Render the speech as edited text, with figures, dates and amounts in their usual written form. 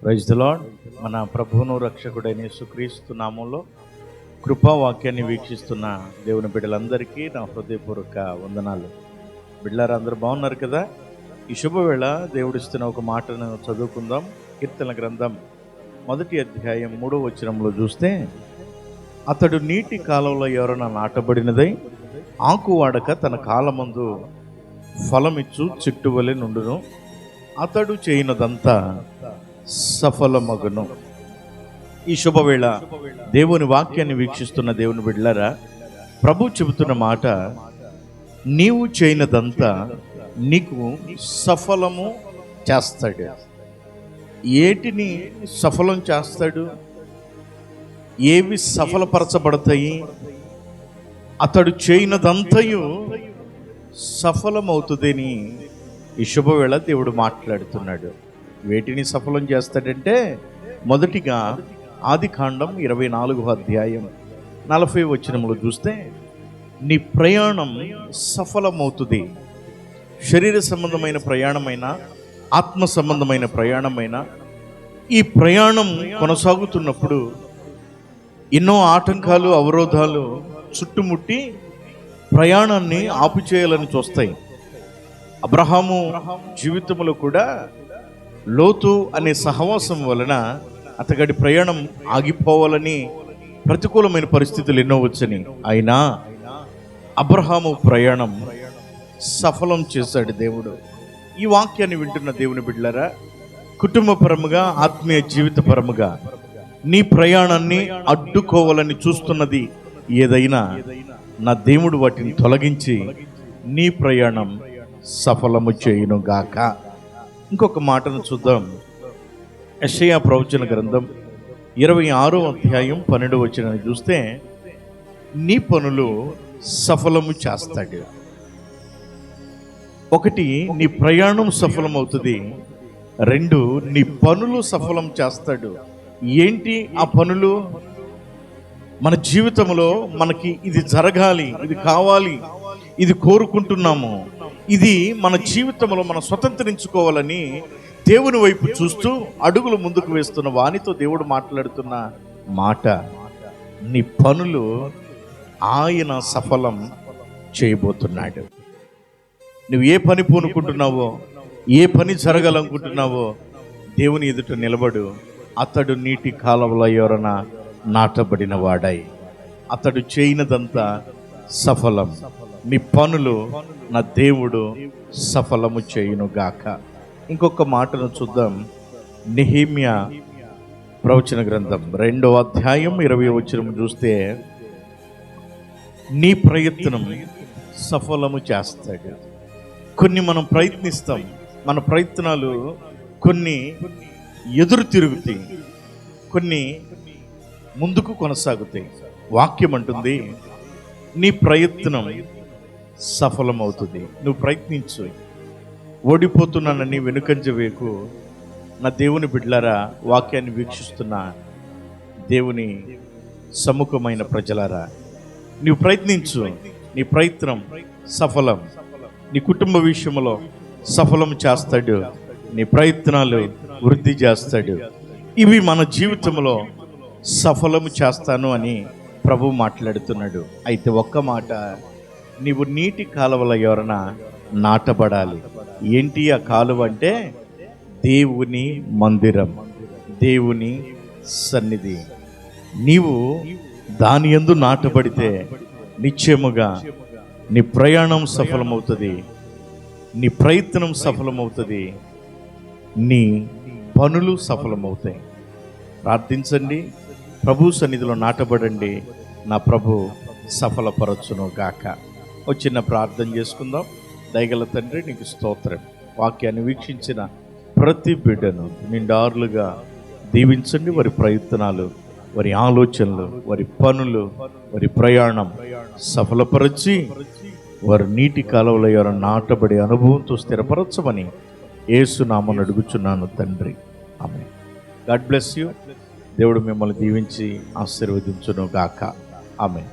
Praise the lord. మన ప్రభువును రక్షకుడైన యేసుక్రీస్తు నామంలో కృపావాక్యాన్ని వీక్షిస్తున్న దేవుని బిడ్డలందరికీ నా హృదయపూర్వక వందనాలు. బిడ్డలారా, అందరూ బాగున్నారు కదా? ఈ శుభవేళ దేవుడిస్తున్న ఒక మాటను చదువుకుందాం. కీర్తన గ్రంథం 1వ అధ్యాయం 3వ వచనంలో చూస్తే, అతడు నీటి కాలంలో ఎవరైనా నాటబడినదై ఆకు వాడక తన కాలమందు ఫలమిచ్చు చెట్టు వలె నుండును, అతడు చేయనదంతా సఫలమగును. ఈ శుభవేళ దేవుని వాక్యాన్ని వీక్షిస్తున్న దేవుని బిడ్డలారా, ప్రభు చెబుతున్న మాట, నీవు చేయనదంతా నీకు సఫలము చేస్తాడు. ఏటిని సఫలం చేస్తాడు? ఏవి సఫలపరచబడతాయి? అతడు చేయనదంతయు సఫలమవుతుందని ఈ శుభవేళ దేవుడు మాట్లాడుతున్నాడు. వేటిని సఫలం చేస్తాడంటే, మొదటిగా ఆదికాండం 24వ అధ్యాయం 40వ వచనంలో చూస్తే, నీ ప్రయాణం సఫలమవుతుంది. శరీర సంబంధమైన ప్రయాణమైన, ఆత్మ సంబంధమైన ప్రయాణమైన, ఈ ప్రయాణం కొనసాగుతున్నప్పుడు ఎన్నో ఆటంకాలు, అవరోధాలు చుట్టుముట్టి ప్రయాణాన్ని ఆపుచేయాలని చూస్తాయి. అబ్రహాము జీవితంలో కూడా లోతు అనే సహవాసం వలన అతగడి ప్రయాణం ఆగిపోవాలని ప్రతికూలమైన పరిస్థితులు ఎన్నో వచ్చని, అయినా అబ్రహాము ప్రయాణం సఫలం చేశాడు దేవుడు. ఈ వాక్యాన్ని వింటున్న దేవుని బిడ్డలారా, కుటుంబపరముగా, ఆత్మీయ జీవితపరముగా నీ ప్రయాణాన్ని అడ్డుకోవాలని చూస్తున్నది ఏదైనా, నా దేవుడు వాటిని తొలగించి నీ ప్రయాణం సఫలము చేయును గాక. ఇంకొక మాటను చూద్దాం. యెషయా ప్రవచన గ్రంథం 26వ అధ్యాయం 12వ వచనాన్ని చూస్తే, నీ పనులు సఫలము చేస్తాడు. ఒకటి, నీ ప్రయాణం సఫలమవుతుంది. 2, నీ పనులు సఫలం చేస్తాడు. ఏంటి ఆ పనులు? మన జీవితంలో మనకి ఇది జరగాలి, ఇది కావాలి, ఇది కోరుకుంటున్నాము, ఇది మన జీవితంలో మనం స్వతంత్రించుకోవాలని దేవుని వైపు చూస్తూ అడుగులు ముందుకు వేస్తున్న వానితో దేవుడు మాట్లాడుతున్న మాట, నీ పనులు ఆయన సఫలం చేయబోతున్నాడు. నువ్వు ఏ పని పూనుకుంటున్నావో, ఏ పని జరగాలనుకుంటున్నావో, దేవుని ఎదుట నిలబడు. అతడు నీటి కాలంలో ఎవరైనా నాటబడిన వాడై, అతడు చేయనదంతా సఫలం. నీ పనులు నా దేవుడు సఫలము చేయును గాక. ఇంకొక మాటను చూద్దాం. నెహెమ్యా ప్రవచన గ్రంథం 2వ అధ్యాయం 20వ వచనం చూస్తే, నీ ప్రయత్నం సఫలము చేస్తాడు. కొన్ని మనం ప్రయత్నిస్తాం, మన ప్రయత్నాలు కొన్ని ఎదురు తిరుగుతాయి, కొన్ని ముందుకు కొనసాగుతాయి. వాక్యం అంటుంది, నీ ప్రయత్నం సఫలమవుతుంది. నువ్వు ప్రయత్నించు. ఓడిపోతున్నానని వెనుకంజ వేకు. నా దేవుని బిడ్డలారా, వాక్యాన్ని వీక్షిస్తున్న దేవుని సముఖమైన ప్రజలారా, నువ్వు ప్రయత్నించు. నీ ప్రయత్నం సఫలం. నీ కుటుంబ విషయంలో సఫలం చేస్తాడు. నీ ప్రయత్నాలు వృద్ధి చేస్తాడు. ఇవి మన జీవితంలో సఫలము చేస్తాను అని ప్రభు మాట్లాడుతున్నాడు. అయితే ఒక్క మాట, నీవు నీటి కాలువలో ఎవరైనా నాటబడాలి. ఏంటి ఆ కాలువ అంటే? దేవుని మందిరం, దేవుని సన్నిధి. నీవు దాని యందు నాటబడితే నిశ్చయముగా నీ ప్రయాణం సఫలమవుతుంది, నీ ప్రయత్నం సఫలమవుతుంది, నీ పనులు సఫలమవుతాయి. ప్రార్థించండి, ప్రభు సన్నిధిలో నాటబడండి. నా ప్రభు సఫలపరచును గాక. ఒక చిన్న ప్రార్థన చేసుకుందాం. దయగల తండ్రి, నీకు స్తోత్రం. వాక్యాన్ని వీక్షించిన ప్రతి బిడ్డను నిండారులుగా దీవించండి. వారి ప్రయత్నాలు, వారి ఆలోచనలు, వారి పనులు, వారి ప్రయాణం సఫలపరచి వారు నీటి కాలువలో ఎవరు నాటబడే అనుభవంతో స్థిరపరచమని యేసు నామమున అడుగుచున్నాను తండ్రి. ఆమేన్. God bless you. దేవుడు మిమ్మల్ని దీవించి ఆశీర్వదించును గాక. ఆమేన్.